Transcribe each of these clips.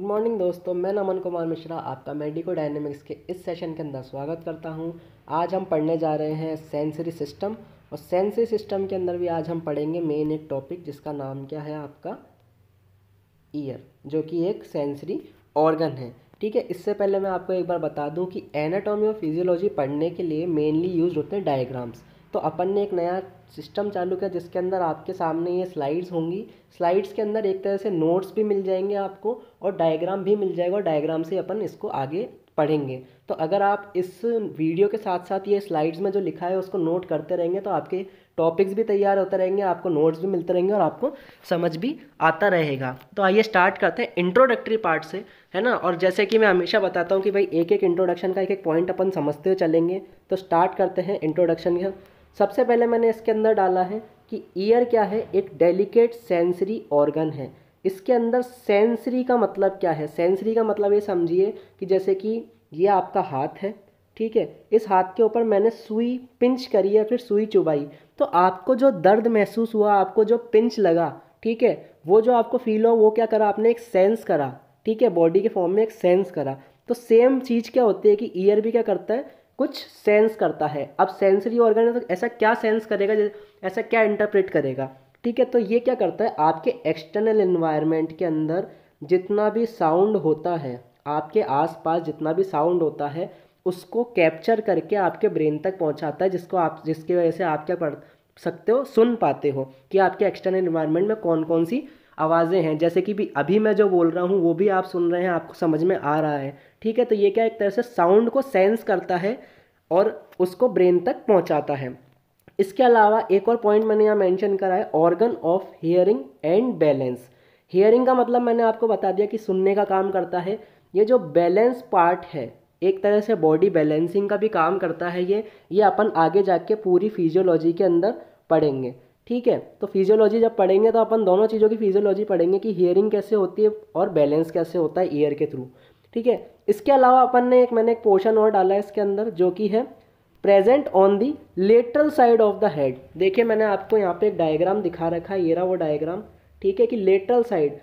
Morning दोस्तों, मैं नमन कुमार मिश्रा आपका मेडिको डायनेमिक्स के इस सेशन के अंदर स्वागत करता हूं। आज हम पढ़ने जा रहे हैं सेंसरी सिस्टम, और सेंसरी सिस्टम के अंदर भी आज हम पढ़ेंगे मेन एक टॉपिक जिसका नाम क्या है आपका ईयर, जो कि एक सेंसरी ऑर्गन है। ठीक है, इससे पहले मैं आपको एक बार बता दूं कि एनाटॉमी और फिजियोलॉजी पढ़ने के लिए मेनली यूज होते हैं डायग्राम्स। तो अपन ने एक नया सिस्टम चालू किया जिसके अंदर आपके सामने ये स्लाइड्स होंगी। स्लाइड्स के अंदर एक तरह से नोट्स भी मिल जाएंगे आपको और डायग्राम भी मिल जाएगा, और डायग्राम से अपन इसको आगे पढ़ेंगे। तो अगर आप इस वीडियो के साथ साथ ये स्लाइड्स में जो लिखा है उसको नोट करते रहेंगे तो आपके टॉपिक्स भी तैयार होते रहेंगे, आपको नोट्स भी मिलते रहेंगे और आपको समझ भी आता रहेगा। तो आइए स्टार्ट करते हैं इंट्रोडक्टरी पार्ट से, है ना। और जैसे कि मैं हमेशा बताता हूँ कि भाई एक एक इंट्रोडक्शन का एक एक पॉइंट अपन समझते हुए चलेंगे। तो स्टार्ट करते हैं इंट्रोडक्शन का। सबसे पहले मैंने इसके अंदर डाला है कि ईयर क्या है, एक डेलिकेट सेंसरी ऑर्गन है। इसके अंदर सेंसरी का मतलब क्या है? सेंसरी का मतलब ये समझिए कि जैसे कि ये आपका हाथ है, ठीक है, इस हाथ के ऊपर मैंने सुई पिंच करी है, फिर सुई चुभाई, तो आपको जो दर्द महसूस हुआ, आपको जो पिंच लगा, ठीक है, वो जो आपको फील हो, वो क्या करा आपने? एक सेंस करा, ठीक है, बॉडी के फॉर्म में एक सेंस करा। तो सेम चीज़ क्या होती है कि ईयर भी क्या करता है? कुछ सेंस करता है। अब सेंसरी ऑर्गन है तो ऐसा क्या सेंस करेगा, ऐसा क्या इंटरप्रेट करेगा? ठीक है, तो ये क्या करता है, आपके एक्सटर्नल एनवायरनमेंट के अंदर जितना भी साउंड होता है, आपके आसपास जितना भी साउंड होता है, उसको कैप्चर करके आपके ब्रेन तक पहुंचाता है, जिसकी वजह से आप क्या पढ़ सकते हो, सुन पाते हो कि आपके एक्सटर्नल एनवायरनमेंट में कौन कौन सी आवाज़ें हैं। जैसे कि भी अभी मैं जो बोल रहा हूँ वो भी आप सुन रहे हैं, आपको समझ में आ रहा है। ठीक है, तो ये क्या एक तरह से साउंड को सेंस करता है और उसको ब्रेन तक पहुंचाता है। इसके अलावा एक और पॉइंट मैंने यहाँ मेंशन करा है, organ of hearing and balance. Hearing का मतलब मैंने आपको बता दिया कि सुनने का काम करता है। ये जो बैलेंस पार्ट है, एक तरह से बॉडी बैलेंसिंग का भी काम करता है ये अपन आगे जाके पूरी फिजियोलॉजी के अंदर पढ़ेंगे। ठीक है, तो फिजियोलॉजी जब पढ़ेंगे तो अपन दोनों चीज़ों की फिजियोलॉजी पढ़ेंगे कि हियरिंग कैसे होती है और बैलेंस कैसे होता है ईयर के थ्रू। ठीक है, इसके अलावा अपन ने मैंने एक पोर्शन और डाला है इसके अंदर, जो कि है present on the lateral side of the head. देखिए मैंने आपको यहाँ पे एक डायग्राम दिखा रखा है, ये रहा वो डायग्राम। ठीक है, कि लेटरल साइड,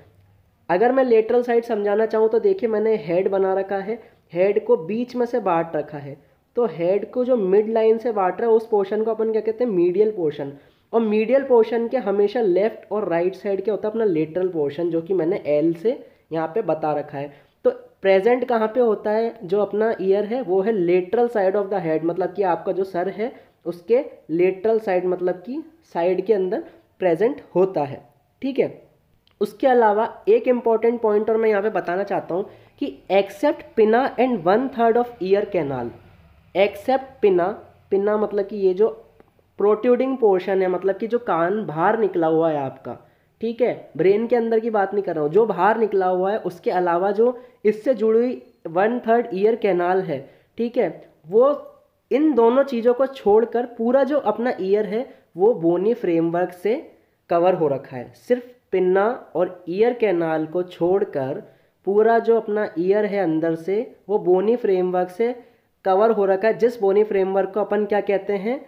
अगर मैं लेटरल साइड समझाना चाहूँ तो देखिए मैंने हेड बना रखा है, हेड को बीच में से बांट रखा है। तो हेड को जो मिड लाइन से बांट रहा है उस पोर्शन को अपन क्या कहते हैं? Medial portion. और मीडियल पोर्शन के हमेशा लेफ्ट और राइट साइड क्या होता है? अपना लेटरल पोर्शन, जो कि मैंने एल से यहाँ पे बता रखा है। तो प्रेजेंट कहाँ पे होता है? जो अपना ईयर है वो है lateral side of the head, मतलब कि आपका जो सर है उसके लेटरल साइड, मतलब कि साइड के अंदर प्रेजेंट होता है। ठीक है, उसके अलावा एक इंपॉर्टेंट पॉइंट और मैं यहाँ पे बताना चाहता हूँ कि except pinna and 1/3 of ear canal, except pinna, pinna मतलब कि ये जो प्रोट्रूडिंग पोर्शन है, मतलब कि जो कान बाहर निकला हुआ है आपका, ठीक है, ब्रेन के अंदर की बात नहीं कर रहा हूँ, जो बाहर निकला हुआ है, उसके अलावा जो इससे जुड़ी हुई 1/3 ईयर कैनाल है, ठीक है, वो इन दोनों चीज़ों को छोड़कर पूरा जो अपना ईयर है वो बोनी फ्रेमवर्क से कवर हो रखा है। सिर्फ पिन्ना और ईयर कैनाल को छोड़कर पूरा जो अपना ईयर है अंदर से वो बोनी फ्रेमवर्क से कवर हो रखा है, जिस बोनी फ्रेमवर्क को अपन क्या कहते हैं?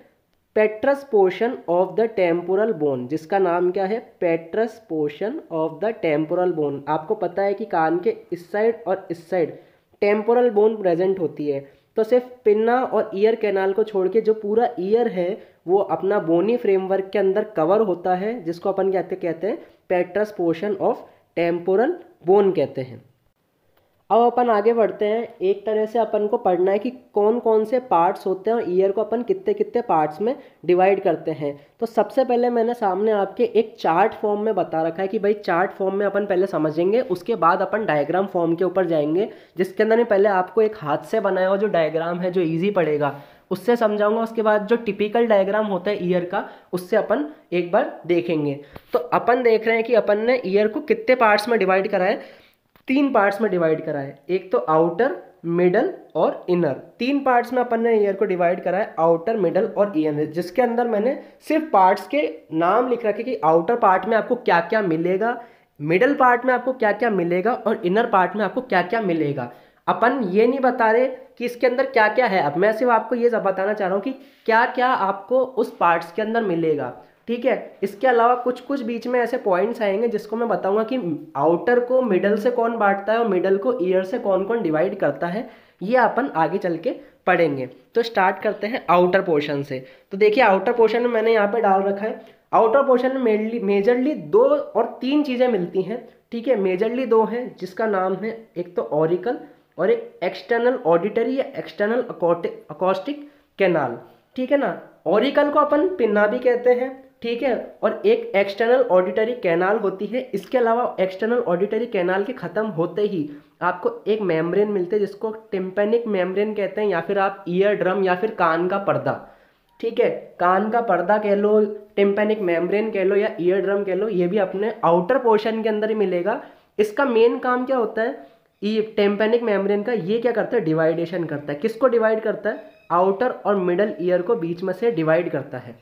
पेट्रस portion of the temporal bone, जिसका नाम क्या है? पेट्रस portion of the temporal bone. आपको पता है कि कान के इस साइड और इस साइड टेम्पोरल बोन प्रेजेंट होती है, तो सिर्फ पिन्ना और ईयर कैनाल को छोड़ के जो पूरा ईयर है वो अपना बोनी फ्रेमवर्क के अंदर कवर होता है, जिसको अपन कहते हैं पेट्रस पोर्शन ऑफ टेम्पोरल बोन कहते हैं। अब अपन आगे बढ़ते हैं। एक तरह से अपन को पढ़ना है कि कौन कौन से पार्ट्स होते हैं और ईयर को अपन कितने कितने पार्ट्स में डिवाइड करते हैं। तो सबसे पहले मैंने सामने आपके एक चार्ट फॉर्म में बता रखा है कि भाई चार्ट फॉर्म में अपन पहले समझेंगे, उसके बाद अपन डायग्राम फॉर्म के ऊपर जाएंगे, जिसके अंदर मैं पहले आपको एक हाथ से बनाया हुआ जो डायग्राम है जो ईजी पड़ेगा उससे समझाऊंगा। उसके बाद जो टिपिकल डायग्राम होता है ईयर का, उससे अपन एक बार देखेंगे। तो अपन देख रहे हैं कि अपन ने ईयर को कितने पार्ट्स में डिवाइड करा है? 3 पार्ट्स में डिवाइड करा है। एक तो आउटर, मिडल और इनर। 3 पार्ट्स में अपन ने ईयर को डिवाइड करा है, आउटर, मिडल और इनर, जिसके अंदर मैंने सिर्फ पार्ट्स के नाम लिख रखे कि आउटर पार्ट में आपको क्या क्या मिलेगा, मिडल पार्ट में आपको क्या क्या मिलेगा और इनर पार्ट में आपको क्या क्या मिलेगा। अपन ये नहीं बता रहे कि इसके अंदर क्या क्या है, अब मैं सिर्फ आपको ये बताना चाह रहा हूँ कि क्या क्या आपको उस पार्ट्स के अंदर मिलेगा। ठीक है। इसके अलावा कुछ कुछ बीच में ऐसे पॉइंट्स आएंगे जिसको मैं बताऊंगा कि आउटर को मिडल से कौन बांटता है और मिडल को ईयर से कौन कौन डिवाइड करता है, ये अपन आगे चल के पढ़ेंगे। तो स्टार्ट करते हैं आउटर पोर्शन से। तो देखिए आउटर पोर्शन में मैंने यहाँ पे डाल रखा है, आउटर पोर्शन में मेजरली 2 और 3 चीज़ें मिलती हैं। ठीक है, मेजरली 2 हैं जिसका नाम है एक तो ऑरिकल और एक एक्सटर्नल ऑडिटरी या एक्सटर्नल अकॉस्टिक कैनाल। ठीक है ना, ऑरिकल को अपन पिन्ना भी कहते हैं। ठीक है, और एक एक्सटर्नल ऑडिटरी कैनाल होती है। इसके अलावा एक्सटर्नल ऑडिटरी कैनाल के ख़त्म होते ही आपको एक मेम्ब्रेन मिलते हैं जिसको टिम्पेनिक मेम्ब्रेन कहते हैं, या फिर आप ईयर ड्रम या फिर कान का पर्दा, ठीक है, कान का पर्दा कह लो, टिम्पेनिक मेम्ब्रेन कह लो या ईयर ड्रम कह लो, ये भी अपने आउटर पोर्शन के अंदर ही मिलेगा। इसका मेन काम क्या होता है, ये टिम्पेनिक मेम्ब्रेन का ये क्या करता है, डिवाइडेशन करता है। किसको डिवाइड करता है, आउटर और मिडल ईयर को बीच में से डिवाइड करता है।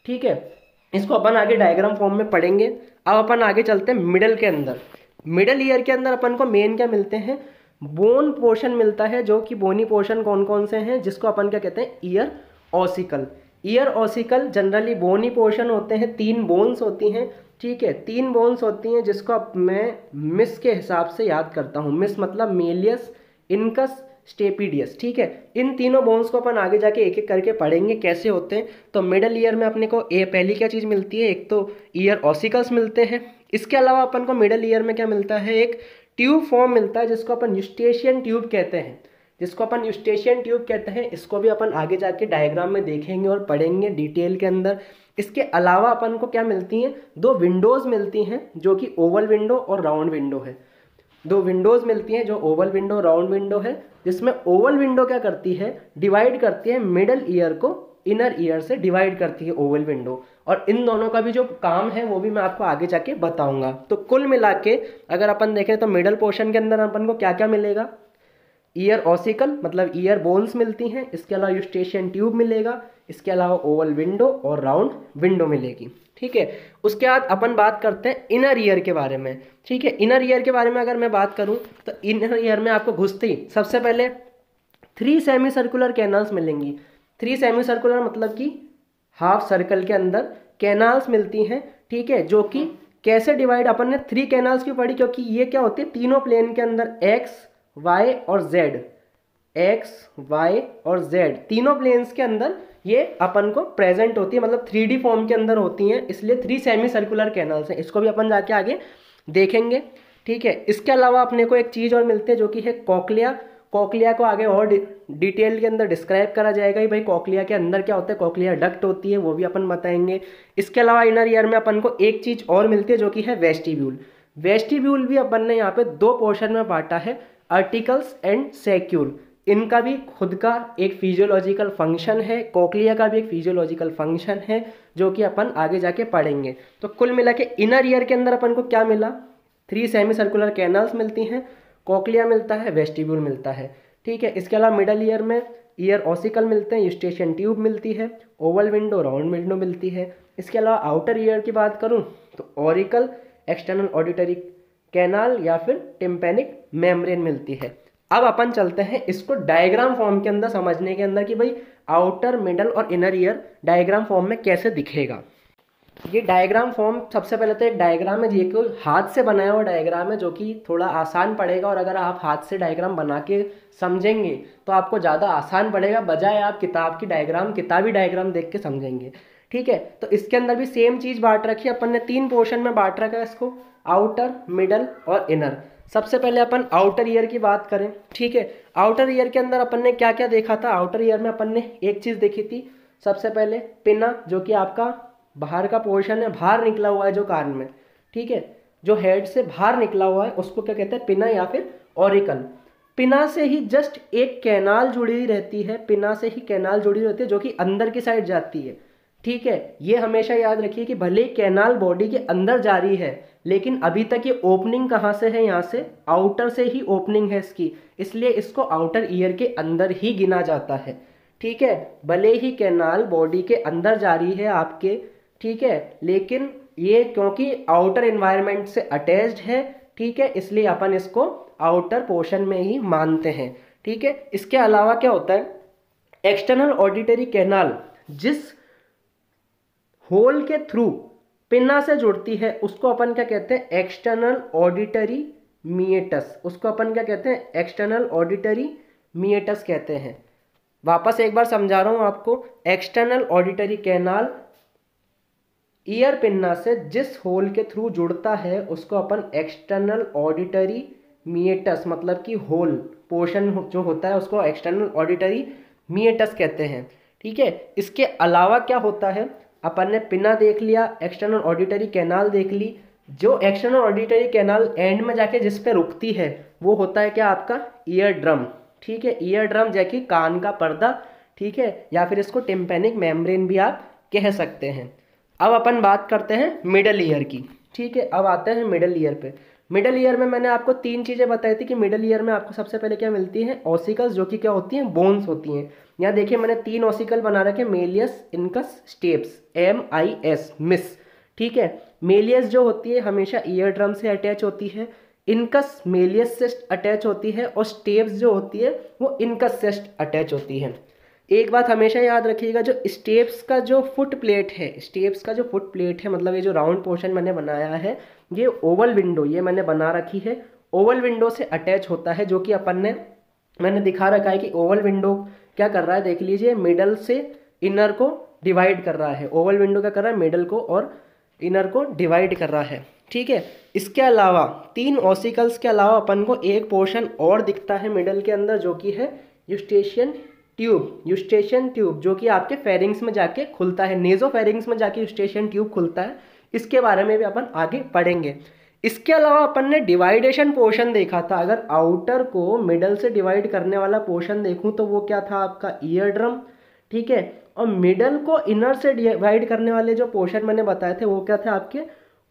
ठीक है, इसको अपन आगे डायग्राम फॉर्म में पढ़ेंगे। अब अपन आगे चलते हैं मिडल के अंदर। मिडल ईयर के अंदर अपन को मेन क्या मिलते हैं, बोन पोर्शन मिलता है, जो कि बोनी पोर्शन कौन कौन से हैं, जिसको अपन क्या कहते हैं, ear ossicle. Ear ossicle generally bony portion होते हैं, 3 बोन्स होती हैं। ठीक है, 3 बोन्स होती हैं जिसको अब मैं मिस के हिसाब से याद करता हूँ। मिस मतलब मेलियस, इनकस, स्टेपिडियस। ठीक है, इन तीनों बोन्स को अपन आगे जाके एक एक करके पढ़ेंगे कैसे होते हैं। तो मिडल ईयर में अपने को पहली क्या चीज़ मिलती है, एक तो ईयर ऑसिकल्स मिलते हैं। इसके अलावा अपन को मिडल ईयर में क्या मिलता है, एक ट्यूब फॉर्म मिलता है जिसको अपन यूस्टेशियन ट्यूब कहते हैं, इसको भी अपन आगे जाके डायग्राम में देखेंगे और पढ़ेंगे डिटेल के अंदर। इसके अलावा अपन को क्या मिलती हैं, 2 विंडोज़ मिलती हैं जो कि ओवल विंडो और राउंड विंडो है। 2 विंडोज़ मिलती हैं जो ओवल विंडो, राउंड विंडो है, जिसमें ओवल विंडो क्या करती है, डिवाइड करती है मिडल ईयर को इनर ईयर से डिवाइड करती है ओवल विंडो। और इन दोनों का भी जो काम है वो भी मैं आपको आगे जाके बताऊंगा। तो कुल मिला के अगर अपन देखें तो मिडल पोर्शन के अंदर अपन को क्या क्या मिलेगा, ईयर ऑसिकल मतलब ईयर बोन्स मिलती हैं, इसके अलावा यूस्टेशियन ट्यूब मिलेगा, इसके अलावा ओवल विंडो और राउंड विंडो मिलेगी। ठीक है, उसके बाद अपन बात करते हैं इनर ईयर के बारे में। ठीक है, इनर ईयर के बारे में अगर मैं बात करूं तो इनर ईयर में आपको घुसते ही सबसे पहले 3 सेमी सर्कुलर कैनाल्स मिलेंगी। 3 सेमी सर्कुलर मतलब कि हाफ सर्कल के अंदर कैनाल्स मिलती हैं। ठीक है, जो कि कैसे डिवाइड, अपन ने 3 कैनाल्स क्यों पढ़ी, क्योंकि ये क्या होती है, तीनों प्लेन के अंदर एक्स वाई और जेड, एक्स वाई और जेड तीनों प्लेन्स के अंदर ये अपन को प्रेजेंट होती है, मतलब 3D फॉर्म के अंदर होती हैं, इसलिए 3 सेमी सर्कुलर कैनाल्स हैं। इसको भी अपन जाके आगे देखेंगे। ठीक है, इसके अलावा अपने को एक चीज़ और मिलती है जो कि है कॉकलिया। कॉकलिया को आगे और डिटेल के अंदर डिस्क्राइब करा जाएगा ही भाई कॉकलिया के अंदर क्या होता है, कॉकलिया डक्ट होती है, वो भी अपन बताएंगे। इसके अलावा इनर ईयर में अपन को एक चीज़ और मिलती है जो कि है वेस्टिब्यूल। वेस्टिब्यूल भी अपन ने यहाँ पे 2 पोर्शन में बांटा है, आर्टिकल्स एंड सैक्यूल। इनका भी खुद का एक फिजियोलॉजिकल फंक्शन है, कॉकलिया का भी एक फिजियोलॉजिकल फंक्शन है, जो कि अपन आगे जाके पढ़ेंगे। तो कुल मिला के इनर ईयर के अंदर अपन को क्या मिला, 3 सेमी सर्कुलर कैनल्स मिलती हैं, कॉकलिया मिलता है, वेस्टिब्यूल मिलता है। ठीक है, इसके अलावा मिडल ईयर में ईयर ऑसिकल मिलते हैं, यूस्टेशियन ट्यूब मिलती है, ओवल विंडो, राउंड विंडो मिलती है। इसके अलावा आउटर ईयर की बात करूँ तो ऑरिकल, एक्सटर्नल ऑडिटरी कैनाल या फिर टिम्पेनिक मेम्ब्रेन मिलती है। अब अपन चलते हैं इसको डायग्राम फॉर्म के अंदर समझने के अंदर कि भाई आउटर, मिडल और इनर ईयर डायग्राम फॉर्म में कैसे दिखेगा। ये डायग्राम फॉर्म सबसे पहले तो एक डायग्राम है, ये कोई हाथ से बनाया हुआ डायग्राम है जो कि थोड़ा आसान पड़ेगा, और अगर आप हाथ से डायग्राम बना के समझेंगे तो आपको ज़्यादा आसान पड़ेगा, बजाय आप किताबी डायग्राम देख के समझेंगे। ठीक है, तो इसके अंदर भी सेम चीज़ बांट रखी है अपन ने, 3 पोर्शन में बांट रखा है इसको, आउटर, मिडल और इनर। सबसे पहले अपन आउटर ईयर की बात करें। ठीक है, आउटर ईयर के अंदर अपन ने क्या क्या देखा था, आउटर ईयर में अपन ने एक चीज़ देखी थी, सबसे पहले पिना, जो कि आपका बाहर का पोर्शन है, बाहर निकला हुआ है जो कान में। ठीक है, जो हेड से बाहर निकला हुआ है उसको क्या कहते हैं, पिना या फिर ऑरिकल। पिना से ही जस्ट एक कैनाल जुड़ी रहती है, पिना से ही कैनाल जुड़ी रहती है जो कि अंदर की साइड जाती है। ठीक है, ये हमेशा याद रखिए कि भले कैनाल बॉडी के अंदर जा रही है, लेकिन अभी तक ये ओपनिंग कहाँ से है, यहाँ से आउटर से ही ओपनिंग है इसकी, इसलिए इसको आउटर ईयर के अंदर ही गिना जाता है। ठीक है, भले ही कैनाल बॉडी के अंदर जा रही है आपके, ठीक है, लेकिन ये क्योंकि आउटर एनवायरनमेंट से अटैच्ड है, ठीक है, इसलिए अपन इसको आउटर पोर्शन में ही मानते हैं। ठीक है, इसके अलावा क्या होता है, एक्सटर्नल ऑडिटरी कैनाल जिस होल के थ्रू पिन्ना से जुड़ती है उसको अपन क्या कहते हैं, एक्सटर्नल ऑडिटरी मीएटस। उसको अपन क्या कहते हैं, एक्सटर्नल ऑडिटरी मीएटस कहते हैं। वापस एक बार समझा रहा हूं आपको, external auditory canal ear pinna से जिस होल के थ्रू जुड़ता है उसको अपन एक्सटर्नल ऑडिटरी मीएटस मतलब कि होल पोर्शन जो होता है उसको एक्सटर्नल ऑडिटरी मीएटस कहते हैं। ठीक है, इसके अलावा क्या होता है, अपन ने पिन्ना देख लिया, एक्सटर्नल ऑडिटरी कैनाल देख ली। जो एक्सटर्नल ऑडिटरी कैनाल एंड में जाके जिस पे रुकती है वो होता है क्या, आपका ईयर ड्रम। ठीक है, ईयर ड्रम जैसे कान का पर्दा। ठीक है, या फिर इसको टिम्पैनिक मेम्ब्रेन भी आप कह सकते हैं। अब अपन बात करते हैं मिडल ईयर की। ठीक है, अब आते हैं मिडल ईयर पे। मिडल ईयर में मैंने आपको 3 चीज़ें बताई थी कि मिडल ईयर में आपको सबसे पहले क्या मिलती है, ऑसिकल्स, जो कि क्या होती हैं, बोन्स होती हैं। यहाँ देखिए मैंने 3 ऑसिकल बना रखे, Méliès, incus, steps, MIS, miss. ठीक है, मेलियस जो होती है हमेशा ईयर ड्रम से अटैच होती है, इनकस मेलियस से अटैच होती है, और स्टेप्स जो होती है वो इनकस से अटैच होती है। एक बात हमेशा याद रखिएगा, जो स्टेप्स का जो फुट प्लेट है, स्टेप्स का जो फुट प्लेट है मतलब ये जो राउंड पोर्शन मैंने बनाया है, ये ओवल विंडो ये मैंने बना रखी है, ओवल विंडो से अटैच होता है, जो कि मैंने दिखा रखा है कि ओवल विंडो क्या कर रहा है, देख लीजिए, मिडल से इनर को डिवाइड कर रहा है। ओवल विंडो क्या कर रहा है, मिडल को और इनर को डिवाइड कर रहा है। ठीक है, इसके अलावा 3 ऑसिकल्स के अलावा अपन को एक पोर्शन और दिखता है मिडल के अंदर, जो कि है यूस्टेशियन ट्यूब। यूस्टेशियन ट्यूब जो कि आपके फेरिंग्स में जाके खुलता है, नेजो फेरिंग्स में जाके यूस्टेशियन ट्यूब खुलता है। इसके बारे में भी अपन आगे पढ़ेंगे। इसके अलावा अपन ने डिवाइडेशन पोर्शन देखा था। अगर आउटर को मिडल से डिवाइड करने वाला पोर्शन देखूं तो वो क्या था, आपका ईयर ड्रम। ठीक है, और मिडल को इनर से डिवाइड करने वाले जो पोर्शन मैंने बताए थे वो क्या थे, आपके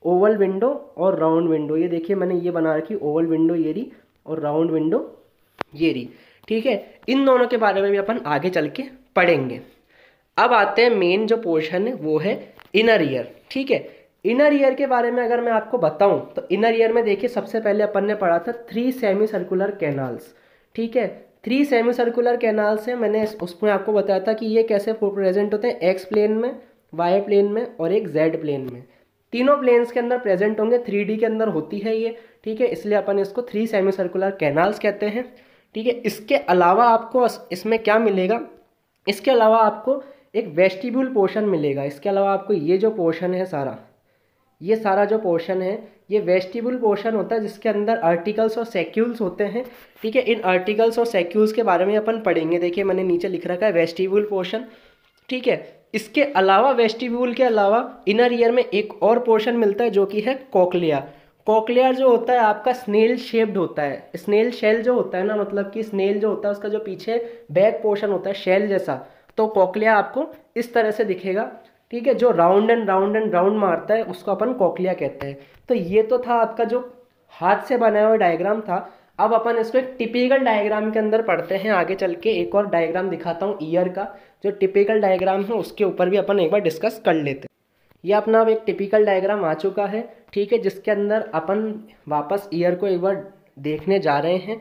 ओवल विंडो और राउंड विंडो। ये देखिए मैंने ये बना रखी, ओवल विंडो ये रही और राउंड विंडो ये रही। ठीक है, इन दोनों के बारे में भी अपन आगे चल के पढ़ेंगे। अब आते हैं मेन जो पोर्शन है वो है इनर ईयर। ठीक है, इनर ईयर के बारे में अगर मैं आपको बताऊं तो इनर ईयर में देखिए सबसे पहले अपन ने पढ़ा था 3 सेमी सर्कुलर कैनाल्स। ठीक है, 3 सेमी सर्कुलर कैनाल्स है, मैंने उसमें आपको बताया था कि ये कैसे प्रेजेंट होते हैं, एक्स प्लेन में, वाई प्लेन में और एक जेड प्लेन में। तीनों प्लेन्स के अंदर प्रेजेंट होंगे, 3D के अंदर होती है ये। ठीक है, इसलिए अपन इसको 3 सेमी सर्कुलर कैनाल्स कहते हैं। ठीक है, इसके अलावा आपको इसमें क्या मिलेगा, इसके अलावा आपको एक वेस्टिब्यूल पोर्शन मिलेगा। इसके अलावा आपको ये जो पोर्शन है सारा, ये सारा जो पोर्शन है ये वेस्टिब्यूल पोर्शन होता है, जिसके अंदर आर्टिकल्स और सेक्यूल्स होते हैं। ठीक है, इन आर्टिकल्स और सेक्यूल्स के बारे में अपन पढ़ेंगे। देखिए मैंने नीचे लिख रखा है वेस्टिब्यूल पोर्शन। ठीक है, इसके अलावा वेस्टिब्यूल के अलावा इनर ईयर में एक और पोर्शन मिलता है जो कि है कॉकलिया। कॉकलिया जो होता है आपका स्नेल शेप्ड होता है, स्नेल शेल जो होता है ना, मतलब कि स्नेल जो होता है उसका जो पीछे बैक पोर्शन होता है शेल जैसा, तो कॉकलिया आपको इस तरह से दिखेगा। ठीक है, जो round and round and round मारता है उसको अपन कॉकलिया कहते हैं। तो ये तो था आपका जो हाथ से बनाया हुआ डायग्राम था। अब अपन इसको एक टिपिकल डायग्राम के अंदर पढ़ते हैं। आगे चल के एक और डायग्राम दिखाता हूँ ईयर का, जो टिपिकल डायग्राम है उसके ऊपर भी अपन एक बार डिस्कस कर लेते हैं। ये अपना अब एक टिपिकल डायग्राम आ चुका है। ठीक है, जिसके अंदर अपन वापस ईयर को एक बार देखने जा रहे हैं।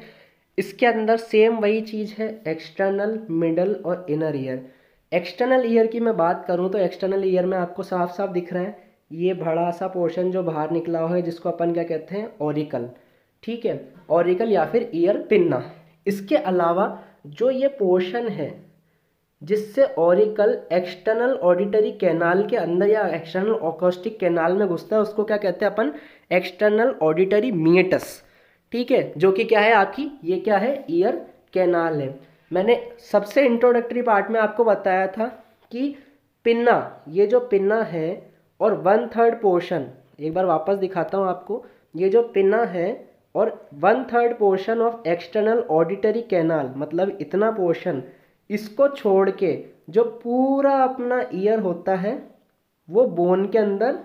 इसके अंदर सेम वही चीज़ है, एक्सटर्नल, मिडल और इनर ईयर। एक्सटर्नल ईयर की मैं बात करूं तो एक्सटर्नल ईयर में आपको साफ साफ दिख रहा है ये बड़ा सा पोर्शन जो बाहर निकला हुआ है, जिसको अपन क्या कहते हैं, ऑरिकल। ठीक है, ऑरिकल या फिर ईयर पिन्ना। इसके अलावा जो ये पोर्शन है जिससे ऑरिकल एक्सटर्नल ऑडिटरी कैनाल के अंदर या एक्सटर्नल ओकोस्टिक कैनाल में घुसता है, उसको क्या कहते हैं अपन, एक्सटर्नल ऑडिटरी मीएटस। ठीक है, जो कि क्या है आपकी, ये क्या है, ईयर कैनाल है। मैंने सबसे इंट्रोडक्टरी पार्ट में आपको बताया था कि पिन्ना, ये जो पिन्ना है और 1/3 पोर्शन, एक बार वापस दिखाता हूँ आपको, ये जो पिन्ना है और 1/3 portion of external auditory canal, मतलब इतना पोर्शन, इसको छोड़ के जो पूरा अपना ईयर होता है वो बोन के अंदर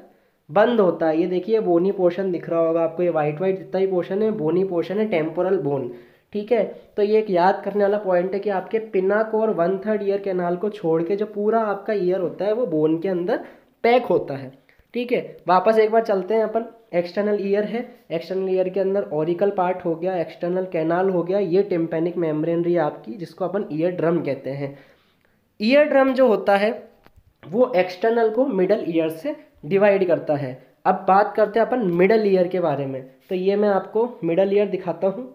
बंद होता है। ये देखिए बोनी पोर्शन दिख रहा होगा आपको, ये वाइट वाइट जितना ही पोर्शन है बोनी पोर्शन है, टेम्पोरल बोन। ठीक है, तो ये एक याद करने वाला पॉइंट है कि आपके पिना को और 1/3 ईयर कैनाल को छोड़ के जो पूरा आपका ईयर होता है वो बोन के अंदर पैक होता है। ठीक है, वापस एक बार चलते हैं अपन। एक्सटर्नल ईयर है, एक्सटर्नल ईयर के अंदर ऑरिकल पार्ट हो गया, एक्सटर्नल कैनाल हो गया, ये टिम्पैनिक मेम्ब्रेन रही आपकी, जिसको अपन ईयर ड्रम कहते हैं। ईयर ड्रम जो होता है वो एक्सटर्नल को मिडल ईयर से डिवाइड करता है। अब बात करते हैं अपन मिडल ईयर के बारे में। तो ये मैं आपको मिडल ईयर दिखाता हूँ,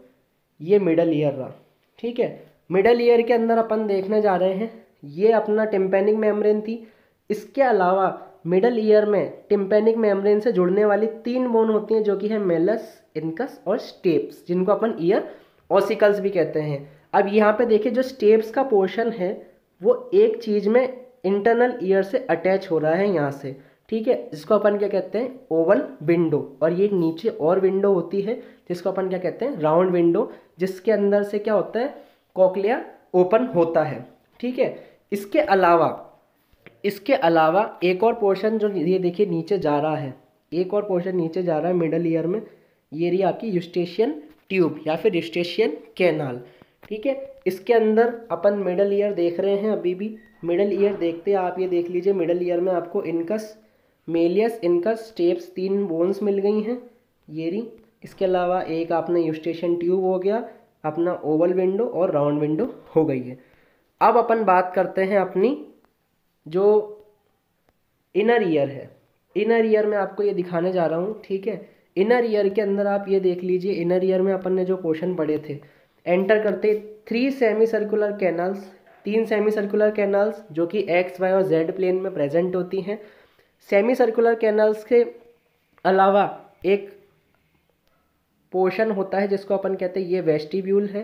ये मिडल ईयर रहा, ठीक है। मिडल ईयर के अंदर अपन देखने जा रहे हैं, ये अपना टिम्पैनिक मेम्ब्रेन थी। इसके अलावा मिडल ईयर में टिम्पैनिक मेम्ब्रेन से जुड़ने वाली 3 बोन होती हैं, जो कि है मेलस, इनकस और स्टेप्स, जिनको अपन ईयर ऑसिकल्स भी कहते हैं। अब यहाँ पे देखिए, जो स्टेप्स का पोर्शन है वो एक चीज़ में इंटरनल ईयर से अटैच हो रहा है यहाँ से, ठीक है। जिसको अपन क्या कहते हैं, ओवल विंडो। और ये एक नीचे और विंडो होती है जिसको अपन क्या कहते हैं, राउंड विंडो, जिसके अंदर से क्या होता है, कॉक्लिया ओपन होता है, ठीक है। इसके अलावा एक और पोर्शन जो ये देखिए नीचे जा रहा है, एक और पोर्शन नीचे जा रहा है मिडल ईयर में, ये रही आपकी यूस्टेशियन ट्यूब या फिर यूस्टेशियन कैनाल, ठीक है। इसके अंदर अपन मिडल ईयर देख रहे हैं, अभी भी मिडल ईयर देखते हैं आप। ये देख लीजिए, मिडल ईयर में आपको incus, malleus, incus, stapes 3 bones मिल गई हैं, ये रही। इसके अलावा एक आपने यूस्टेशियन ट्यूब हो गया, अपना ओवल विंडो और राउंड विंडो हो गई है। अब अपन बात करते हैं अपनी जो इनर ईयर है। इनर ईयर में आपको ये दिखाने जा रहा हूँ, ठीक है। इनर ईयर के अंदर आप ये देख लीजिए, इनर ईयर में अपन ने जो पोर्शन पढ़े थे, एंटर करते 3 semi circular canals, 3 semi circular canals जो कि एक्स, वाई और जेड प्लेन में प्रेजेंट होती हैं। सेमी सर्कुलर कैनाल्स के अलावा एक पोर्शन होता है जिसको अपन कहते हैं ये वेस्टिब्यूल है,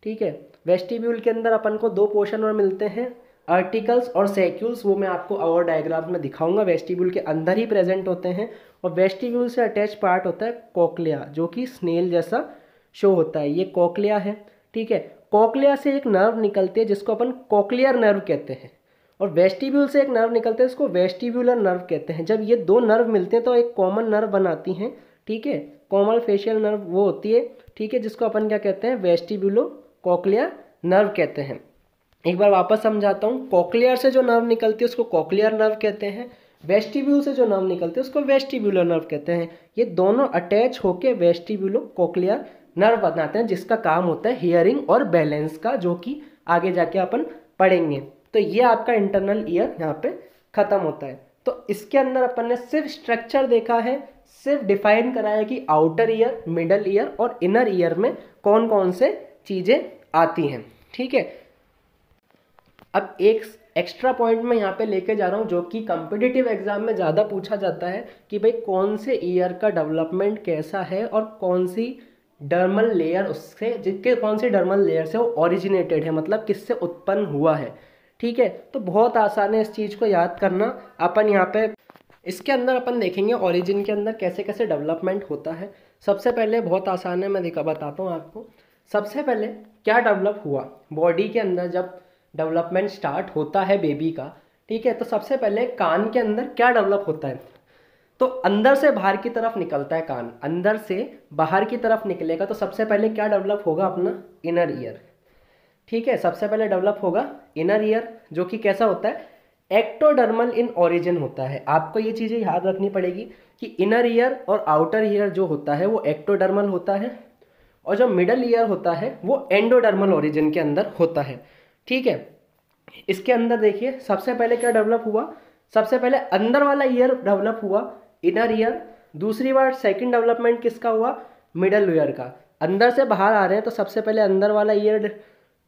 ठीक है। वेस्टिब्यूल के अंदर अपन को 2 पोर्शन और मिलते हैं, आर्टिकल्स और सैक्यूल्स, वो मैं आपको और डायग्राम में दिखाऊंगा। वेस्टिब्यूल के अंदर ही प्रेजेंट होते हैं। और वेस्टिब्यूल से अटैच पार्ट होता है कॉक्लिया, जो कि स्नेल जैसा शो होता है, ये कॉक्लिया है, ठीक है। कॉक्लिया से एक नर्व निकलती है जिसको अपन कॉक्लियर नर्व कहते हैं, और वेस्टिब्यूल से एक नर्व निकलते हैं इसको वेस्टिब्यूलर नर्व कहते हैं। जब ये 2 नर्व मिलते हैं तो एक कॉमन नर्व बनाती हैं, ठीक है। कॉमन फेशियल नर्व वो होती है, ठीक है, जिसको अपन क्या कहते हैं, वेस्टिब्यूलो कॉक्लियर नर्व कहते हैं। एक बार वापस समझाता हूँ, कॉक्लियर से जो नर्व निकलती है उसको कॉक्लियर नर्व कहते हैं, वेस्टिब्यूल से जो नर्व निकलती है उसको वेस्टिब्यूलर नर्व कहते हैं। ये दोनों अटैच होकर वेस्टिब्यूलो कॉक्लियर नर्व बनाते हैं, जिसका काम होता है हियरिंग और बैलेंस का, जो कि आगे जाके अपन पढ़ेंगे। तो ये आपका इंटरनल ईयर यहाँ पे खत्म होता है। तो इसके अंदर अपन ने सिर्फ स्ट्रक्चर देखा है, सिर्फ डिफाइन करा है कि आउटर ईयर, मिडल ईयर और इनर ईयर में कौन कौन से चीज़ें आती हैं, ठीक है। अब एक एक्स्ट्रा पॉइंट मैं यहाँ पे लेके जा रहा हूँ, जो कि कॉम्पिटिटिव एग्जाम में ज़्यादा पूछा जाता है कि भाई कौन से ईयर का डेवलपमेंट कैसा है और कौन सी डर्मल लेयर उससे, जिसके कौन सी डर्मल लेयर से वो ओरिजिनेटेड है, मतलब किससे उत्पन्न हुआ है, ठीक है। तो बहुत आसान है इस चीज़ को याद करना। अपन यहाँ पे इसके अंदर अपन देखेंगे ओरिजिन के अंदर कैसे कैसे डेवलपमेंट होता है। सबसे पहले बहुत आसान है, मैं बताता हूँ आपको। सबसे पहले क्या डेवलप हुआ बॉडी के अंदर, जब डेवलपमेंट स्टार्ट होता है बेबी का, ठीक है। तो सबसे पहले कान के अंदर क्या डेवलप होता है, तो अंदर से बाहर की तरफ निकलता है कान, अंदर से बाहर की तरफ निकलेगा। तो सबसे पहले क्या डेवलप होगा, अपना इनर ईयर, ठीक है। सबसे पहले डेवलप होगा इनर ईयर, जो कि कैसा होता है, एक्टोडर्मल इन ओरिजिन होता है। आपको ये चीज़ें याद रखनी पड़ेगी कि इनर ईयर और आउटर ईयर जो होता है वो एक्टोडर्मल होता है, और जो मिडल ईयर होता है वो एंडोडर्मल ओरिजिन के अंदर होता है, ठीक है। इसके अंदर देखिए सबसे पहले क्या डेवलप हुआ, सबसे पहले अंदर वाला ईयर डेवलप हुआ, इनर ईयर। दूसरी बार सेकंड डेवलपमेंट किसका हुआ, मिडल ईयर का। अंदर से बाहर आ रहे हैं तो सबसे पहले अंदर वाला ईयर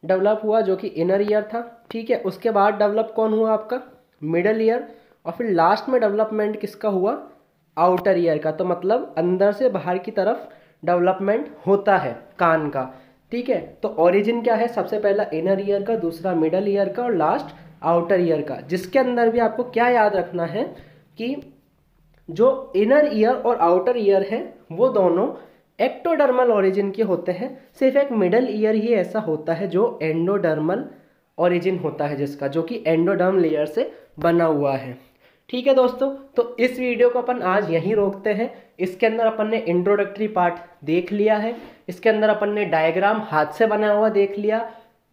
डेवलप हुआ, जो कि इनर ईयर था, ठीक है। उसके बाद डेवलप कौन हुआ, आपका मिडल ईयर। और फिर लास्ट में डेवलपमेंट किसका हुआ, आउटर ईयर का। तो मतलब अंदर से बाहर की तरफ डेवलपमेंट होता है कान का, ठीक है। तो ओरिजिन क्या है, सबसे पहला इनर ईयर का, दूसरा मिडल ईयर का और लास्ट आउटर ईयर का। जिसके अंदर भी आपको क्या याद रखना है कि जो इनर ईयर और आउटर ईयर है वो दोनों एक्टोडर्मल ओरिजिन के होते हैं। सिर्फ एक मिडल ईयर ही ऐसा होता है जो एंडोडर्मल ओरिजिन होता है, जिसका, जो कि एंडोडर्म लेयर से बना हुआ है, ठीक है दोस्तों। तो इस वीडियो को अपन आज यहीं रोकते हैं। इसके अंदर अपन ने इंट्रोडक्टरी पार्ट देख लिया है, इसके अंदर अपन ने डायग्राम हाथ से बना हुआ देख लिया,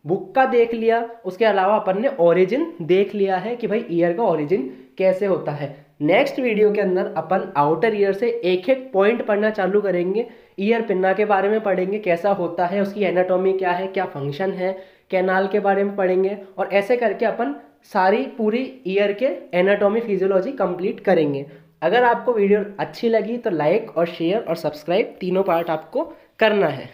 बुक का देख लिया, उसके अलावा अपन ने ओरिजिन देख लिया है कि भाई ईयर का ओरिजिन कैसे होता है। नेक्स्ट वीडियो के अंदर अपन आउटर ईयर से एक एक पॉइंट पढ़ना चालू करेंगे। ईयर पिन्ना के बारे में पढ़ेंगे, कैसा होता है, उसकी एनाटॉमी क्या है, क्या फंक्शन है, कैनाल के बारे में पढ़ेंगे, और ऐसे करके अपन सारी पूरी ईयर के एनाटॉमी फिजियोलॉजी कंप्लीट करेंगे। अगर आपको वीडियो अच्छी लगी तो लाइक और शेयर और सब्सक्राइब तीनों पार्ट आपको करना है।